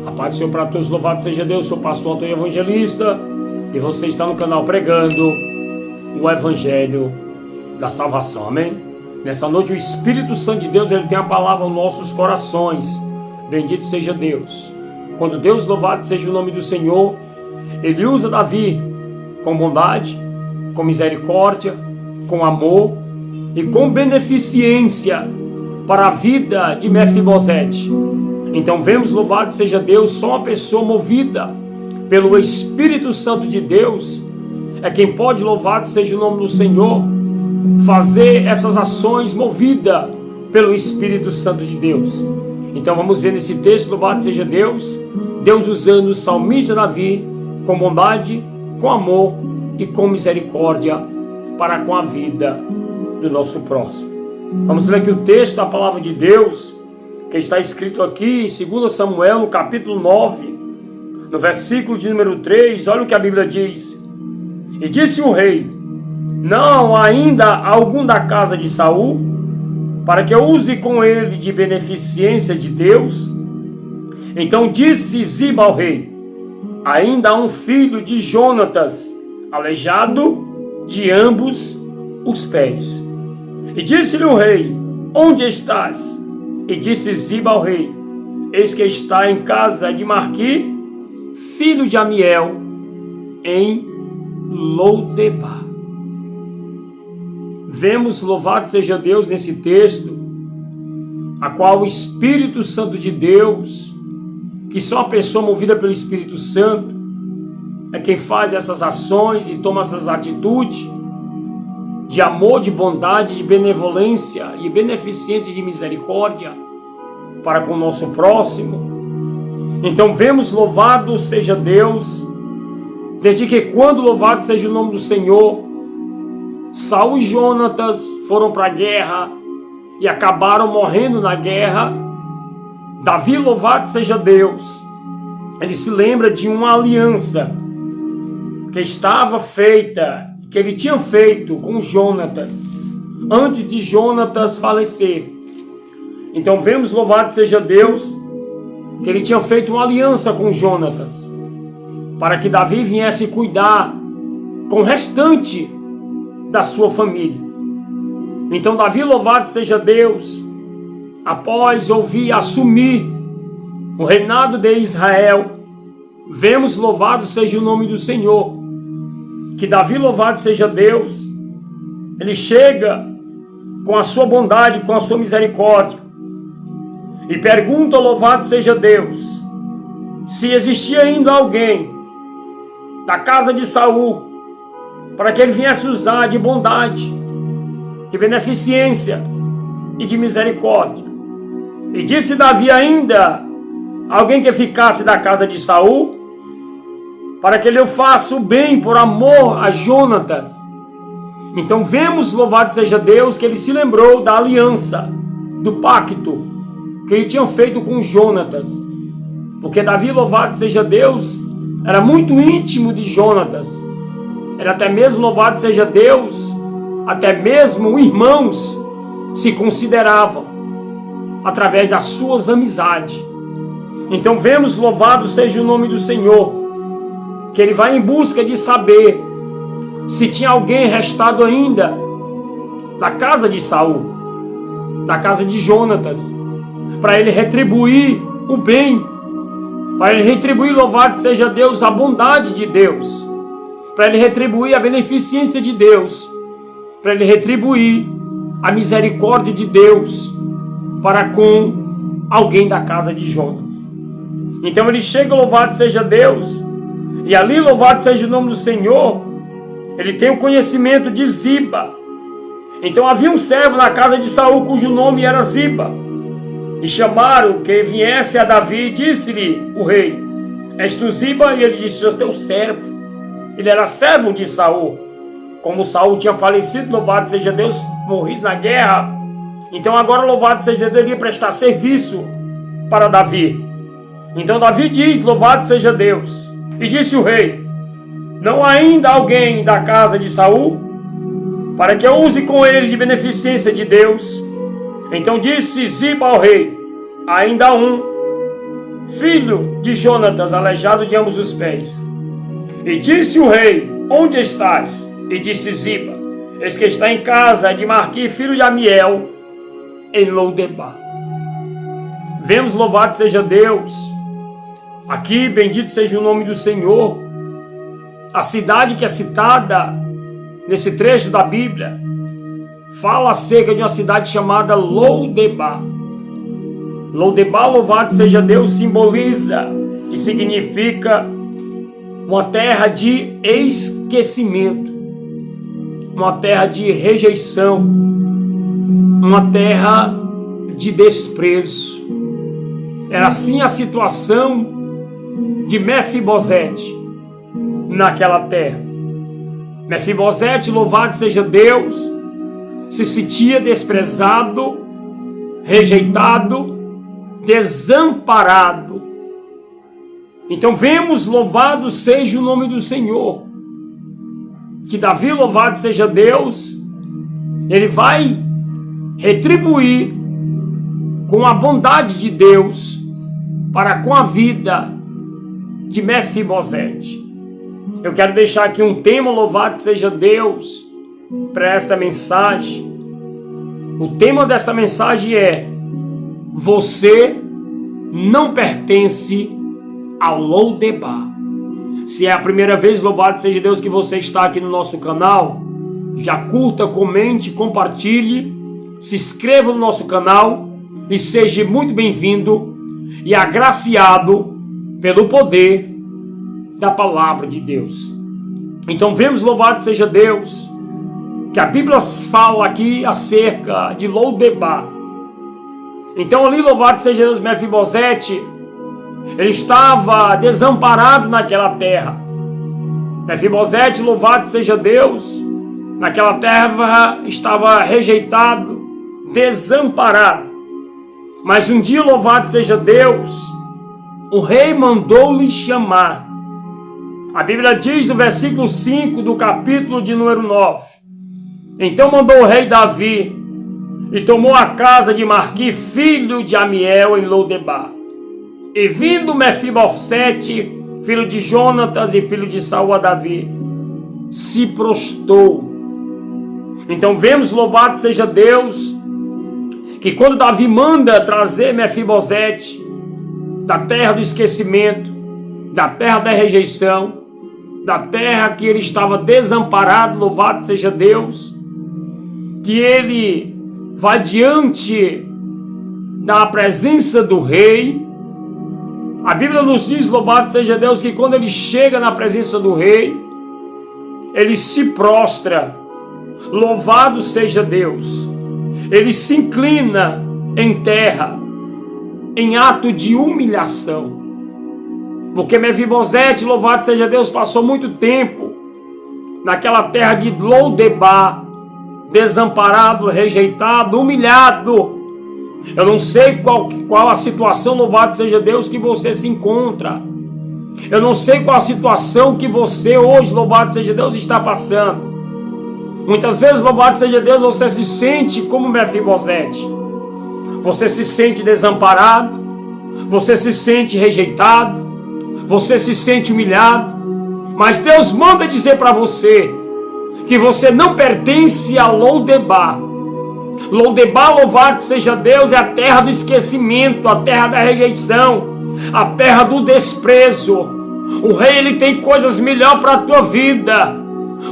A paz do Senhor para todos, louvado seja Deus. Sou o pastor Antônio Evangelista e você está no canal pregando o Evangelho da Salvação, amém? Nessa noite o Espírito Santo de Deus, ele tem a palavra aos nossos corações. Bendito seja Deus. Quando Deus, louvado seja o nome do Senhor, ele usa Davi com bondade, com misericórdia, com amor e com beneficência para a vida de Mefibosete. Então vemos, louvado seja Deus, só uma pessoa movida pelo Espírito Santo de Deus é quem pode, louvado seja o nome do Senhor, fazer essas ações movida pelo Espírito Santo de Deus. Então vamos ver nesse texto, louvado seja Deus, Deus usando o salmista Davi com bondade, com amor e com misericórdia para com a vida do nosso próximo. Vamos ler aqui o texto da palavra de Deus, que está escrito aqui em 2 Samuel, no capítulo 9, no versículo de número 3, olha o que a Bíblia diz. E disse o rei: não há ainda algum da casa de Saul, para que eu use com ele de beneficência de Deus? Então disse Ziba ao rei: ainda há um filho de Jonatas, aleijado de ambos os pés. E disse-lhe o rei: onde estás? E disse Ziba ao rei: eis que está em casa de Marqui, filho de Amiel, em Lodebar. Vemos, louvado seja Deus, nesse texto, a qual o Espírito Santo de Deus, que só a pessoa movida pelo Espírito Santo é quem faz essas ações e toma essas atitudes de amor, de bondade, de benevolência e beneficência e de misericórdia para com o nosso próximo. Então vemos, louvado seja Deus, desde que quando, louvado seja o nome do Senhor, Saul e Jonatas foram para a guerra e acabaram morrendo na guerra. Davi, louvado seja Deus, ele se lembra de uma aliança que estava feita, que ele tinha feito com Jonatas, antes de Jonatas falecer. Então vemos, louvado seja Deus, que ele tinha feito uma aliança com Jonatas, para que Davi viesse cuidar com o restante da sua família. Então Davi, louvado seja Deus, após ouvir assumir o reinado de Israel, vemos, louvado seja o nome do Senhor, que Davi, louvado seja Deus, ele chega com a sua bondade, com a sua misericórdia, e pergunta, louvado seja Deus, se existia ainda alguém da casa de Saul, para que ele viesse usar de bondade, de beneficência e de misericórdia. E disse Davi ainda, alguém que ficasse da casa de Saul, para que ele faça o bem por amor a Jonatas. Então vemos, louvado seja Deus, que ele se lembrou da aliança, do pacto que ele tinha feito com Jonatas. Porque Davi, louvado seja Deus, era muito íntimo de Jonatas. Era até mesmo, louvado seja Deus, até mesmo irmãos se consideravam através das suas amizades. Então vemos, louvado seja o nome do Senhor, que ele vai em busca de saber se tinha alguém restado ainda da casa de Saul, da casa de Jonatas, para ele retribuir o bem, para ele retribuir, louvado seja Deus, a bondade de Deus, para ele retribuir a beneficência de Deus, para ele retribuir a misericórdia de Deus para com alguém da casa de Jonatas. Então ele chega, louvado seja Deus, e ali, louvado seja o nome do Senhor, ele tem o conhecimento de Ziba. Então havia um servo na casa de Saul, cujo nome era Ziba. E chamaram que viesse a Davi, e disse-lhe o rei: és tu Ziba? E ele disse: sou teu servo. Ele era servo de Saul. Como Saul tinha falecido, louvado seja Deus, morrido na guerra, então agora, louvado seja Deus, ele ia prestar serviço para Davi. Então Davi diz, louvado seja Deus, e disse o rei: não há ainda alguém da casa de Saul, para que eu use com ele de beneficência de Deus? Então disse Ziba ao rei: ainda um, filho de Jonatas, aleijado de ambos os pés. E disse o rei: onde estás? E disse Ziba: eis que está em casa de Marqui, filho de Amiel, em Lodebar. Vemos, louvado seja Deus, aqui, bendito seja o nome do Senhor, a cidade que é citada nesse trecho da Bíblia, fala acerca de uma cidade chamada Lodebar. Lodebar, louvado seja Deus, simboliza e significa uma terra de esquecimento, uma terra de rejeição, uma terra de desprezo. Era assim a situação de Mefibosete naquela terra. Mefibosete, louvado seja Deus, se sentia desprezado, rejeitado, desamparado. Então vemos, louvado seja o nome do Senhor, que Davi, louvado seja Deus, ele vai retribuir com a bondade de Deus para com a vida de Mefibosete. Eu quero deixar aqui um tema, louvado seja Deus, para essa mensagem. O tema dessa mensagem é: você não pertence ao Lodebar. Se é a primeira vez, louvado seja Deus, que você está aqui no nosso canal, já curta, comente, compartilhe, se inscreva no nosso canal e seja muito bem-vindo e agraciado pelo poder da palavra de Deus. Então vemos, louvado seja Deus, que a Bíblia fala aqui acerca de Lodebar. Então ali, louvado seja Deus, Mefibosete, ele estava desamparado naquela terra. Mefibosete, louvado seja Deus, naquela terra estava rejeitado, desamparado. Mas um dia, louvado seja Deus, o rei mandou-lhe chamar. A Bíblia diz no versículo 5 do capítulo de número 9: então mandou o rei Davi e tomou a casa de Marqui, filho de Amiel, em Lodebar. E vindo Mefibosete, filho de Jonatas e filho de Saul, a Davi, se prostrou. Então vemos, louvado seja Deus, que quando Davi manda trazer Mefibosete da terra do esquecimento, da terra da rejeição, da terra que ele estava desamparado, louvado seja Deus, que ele vai diante da presença do rei. A Bíblia nos diz, louvado seja Deus, que quando ele chega na presença do rei, ele se prostra, louvado seja Deus, ele se inclina em terra, em ato de humilhação, porque Mefibosete, louvado seja Deus, passou muito tempo naquela terra de Lodebar, desamparado, rejeitado, humilhado. Eu não sei qual a situação, louvado seja Deus, que você se encontra. Eu não sei qual a situação que você hoje, louvado seja Deus, está passando. Muitas vezes, louvado seja Deus, você se sente como Mefibosete. Você se sente desamparado, você se sente rejeitado, você se sente humilhado. Mas Deus manda dizer para você que você não pertence a Lodebar. Lodebar, louvado seja Deus, é a terra do esquecimento, a terra da rejeição, a terra do desprezo. O rei, ele tem coisas melhores para a tua vida.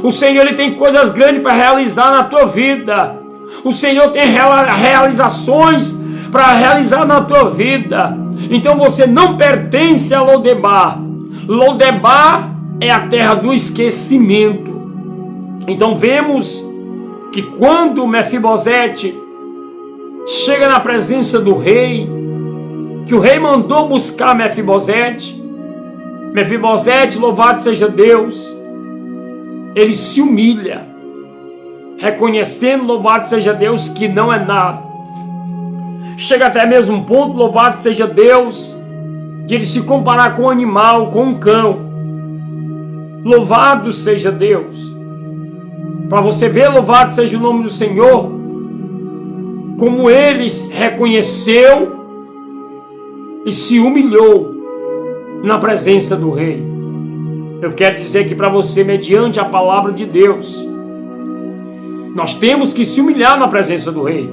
O Senhor, ele tem coisas grandes para realizar na tua vida. O Senhor tem realizações para realizar na tua vida. Então você não pertence a Lodebar. Lodebar é a terra do esquecimento. Então vemos que quando Mefibosete chega na presença do rei, que o rei mandou buscar Mefibosete, louvado seja Deus, ele se humilha, reconhecendo, louvado seja Deus, que não é nada. Chega até mesmo um ponto, louvado seja Deus, de ele se comparar com um animal, com um cão. Louvado seja Deus. Para você ver, louvado seja o nome do Senhor, como ele reconheceu e se humilhou na presença do rei. Eu quero dizer que para você, mediante a palavra de Deus, nós temos que se humilhar na presença do rei.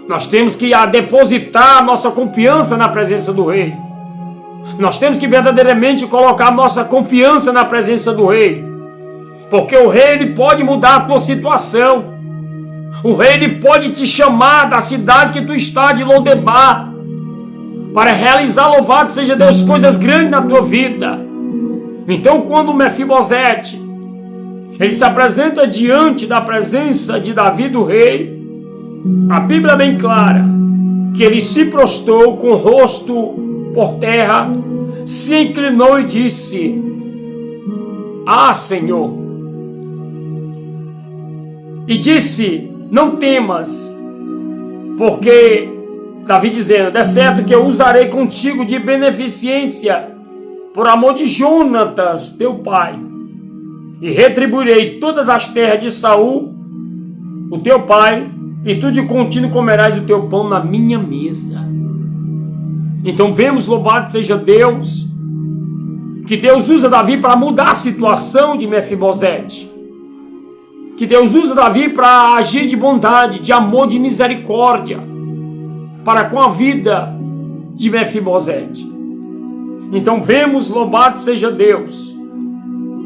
Nós temos que depositar nossa confiança na presença do rei. Nós temos que verdadeiramente colocar nossa confiança na presença do rei. Porque o rei, ele pode mudar a tua situação. O rei, ele pode te chamar da cidade que tu está, de Lodebar, para realizar, louvado seja Deus, coisas grandes na tua vida. Então, quando Mefibosete, ele se apresenta diante da presença de Davi, do rei, a Bíblia é bem clara que ele se prostrou com o rosto por terra, se inclinou e disse: Ah, Senhor. E disse: Não temas, porque Davi dizendo: É certo que eu usarei contigo de beneficência por amor de Jonatas, teu pai, e retribuirei todas as terras de Saul, o teu pai, e tu de contínuo comerás o teu pão na minha mesa. Então vemos, louvado seja Deus, que Deus usa Davi para mudar a situação de Mefibosete. Que Deus usa Davi para agir de bondade, de amor, de misericórdia para com a vida de Mefibosete. Então vemos, louvado seja Deus,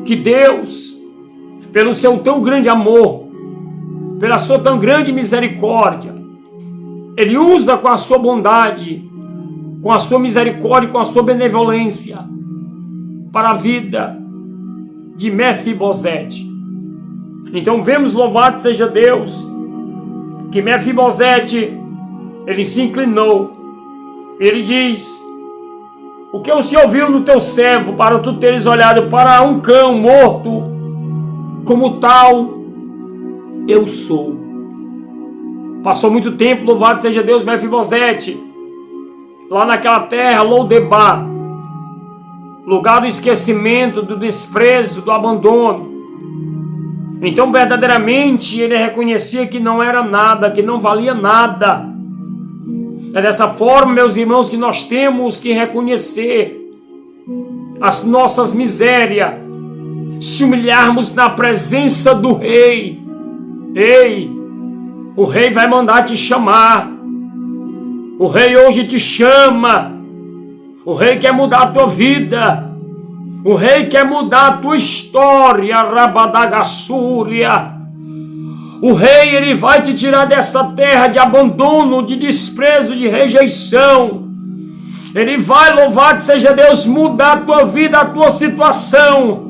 que Deus, pelo seu tão grande amor, pela sua tão grande misericórdia, Ele usa com a sua bondade, com a sua misericórdia, com a sua benevolência, para a vida de Mefibosete. Então vemos, louvado seja Deus, que Mefibosete, ele se inclinou, ele diz: O que o Senhor viu no teu servo, para tu teres olhado para um cão morto, como tal eu sou. Passou muito tempo, louvado seja Deus, Mefibosete, lá naquela terra, Lodebar, lugar do esquecimento, do desprezo, do abandono. Então verdadeiramente ele reconhecia que não era nada, que não valia nada. É dessa forma, meus irmãos, que nós temos que reconhecer as nossas misérias, se humilharmos na presença do rei. Ei, o rei vai mandar te chamar. O rei hoje te chama. O rei quer mudar a tua vida. O rei quer mudar a tua história, Rabadagassúria. O rei, ele vai te tirar dessa terra de abandono, de desprezo, de rejeição. Ele vai, louvado seja Deus, mudar a tua vida, a tua situação.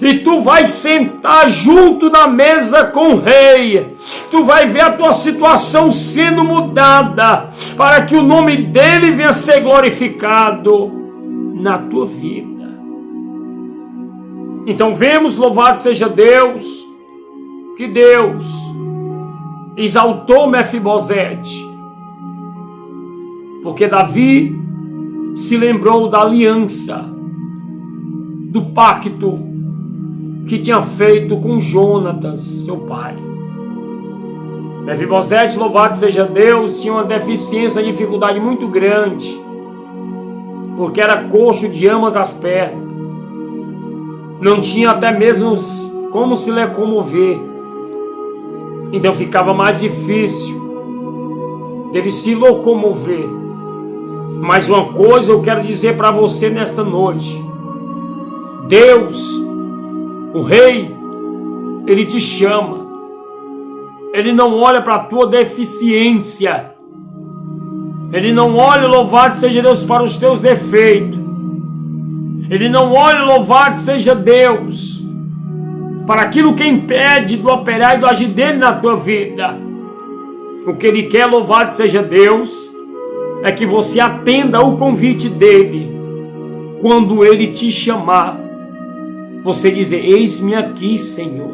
E tu vai sentar junto na mesa com o rei. Tu vai ver a tua situação sendo mudada, para que o nome dele venha ser glorificado na tua vida. Então vemos, louvado seja Deus, que Deus exaltou Mefibosete, porque Davi se lembrou da aliança, do pacto que tinha feito com Jonatas, seu pai. Mefibosete, louvado seja Deus, tinha uma deficiência, uma dificuldade muito grande, porque era coxo de ambas as pernas. Não tinha até mesmo como se locomover. Então ficava mais difícil dele se locomover. Mas uma coisa eu quero dizer para você nesta noite: Deus, o rei, ele te chama. Ele não olha para a tua deficiência. Ele não olha, louvado seja Deus, para os teus defeitos. Ele não olha, louvado seja Deus, para aquilo que impede do operar e do agir dele na tua vida. O que ele quer, louvado seja Deus, é que você atenda o convite dele. Quando ele te chamar, você dizer: eis-me aqui, Senhor.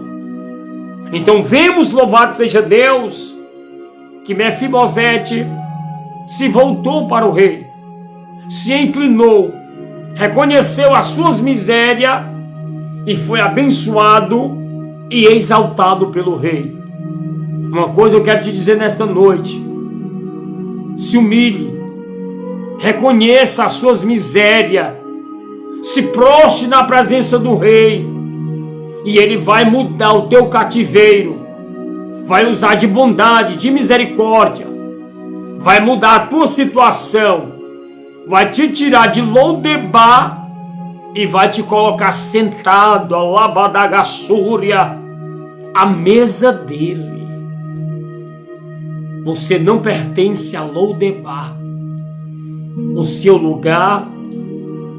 Então vemos, louvado seja Deus, que Mefibosete se voltou para o rei, se inclinou, reconheceu as suas misérias e foi abençoado e exaltado pelo rei. Uma coisa eu quero te dizer nesta noite: se humilhe, Reconheça as suas misérias. Se prostre na presença do Rei. E Ele vai mudar o teu cativeiro. Vai usar de bondade, de misericórdia. Vai mudar a tua situação. Vai te tirar de Lodebar e vai te colocar sentado ao Labadagassúria, à mesa dele. Você não pertence a Lodebar. O seu lugar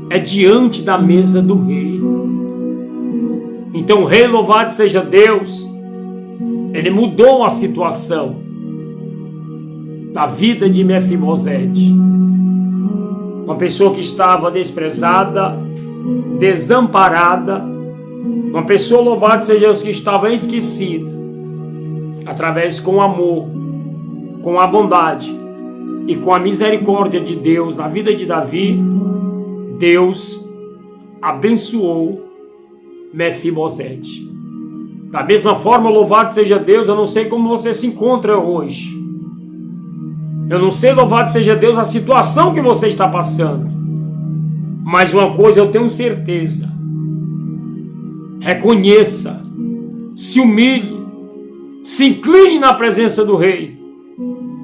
é diante da mesa do Rei. Então, Rei, louvado seja Deus, Ele mudou a situação da vida de Mefibosete. Uma pessoa que estava desprezada, desamparada, uma pessoa, louvado seja Deus, que estava esquecida, através com o amor, com a bondade e com a misericórdia de Deus na vida de Davi, Deus abençoou Mefibosete. Da mesma forma, louvado seja Deus, eu não sei como você se encontra hoje. Eu não sei, louvado seja Deus, a situação que você está passando. Mas uma coisa eu tenho certeza. Reconheça, se humilhe, se incline na presença do Rei.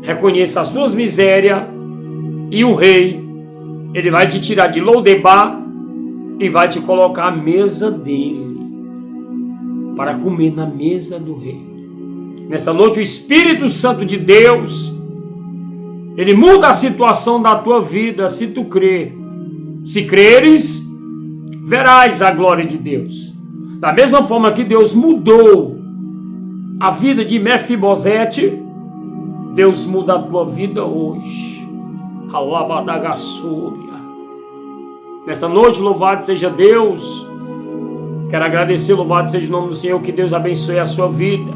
Reconheça as suas misérias e o Rei, Ele vai te tirar de Lodebar e vai te colocar à mesa dele, para comer na mesa do Rei. Nesta noite, o Espírito Santo de Deus, Ele muda a situação da tua vida, se tu crer. Se creres, verás a glória de Deus. Da mesma forma que Deus mudou a vida de Mefibosete, Deus muda a tua vida hoje. Alabadagasúria. Nesta noite, louvado seja Deus. Quero agradecer, louvado seja o nome do Senhor. Que Deus abençoe a sua vida.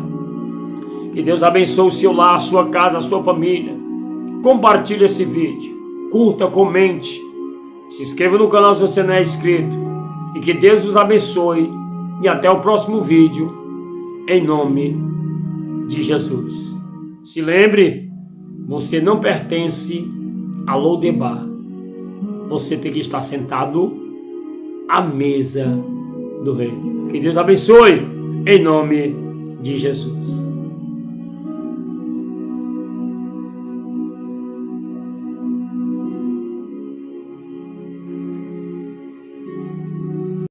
Que Deus abençoe o seu lar, a sua casa, a sua família. Compartilhe esse vídeo. Curta, comente. Se inscreva no canal se você não é inscrito. E que Deus vos abençoe. E até o próximo vídeo. Em nome de Jesus. Se lembre, você não pertence a Lodebar. Você tem que estar sentado à mesa do Rei. Que Deus abençoe. Em nome de Jesus.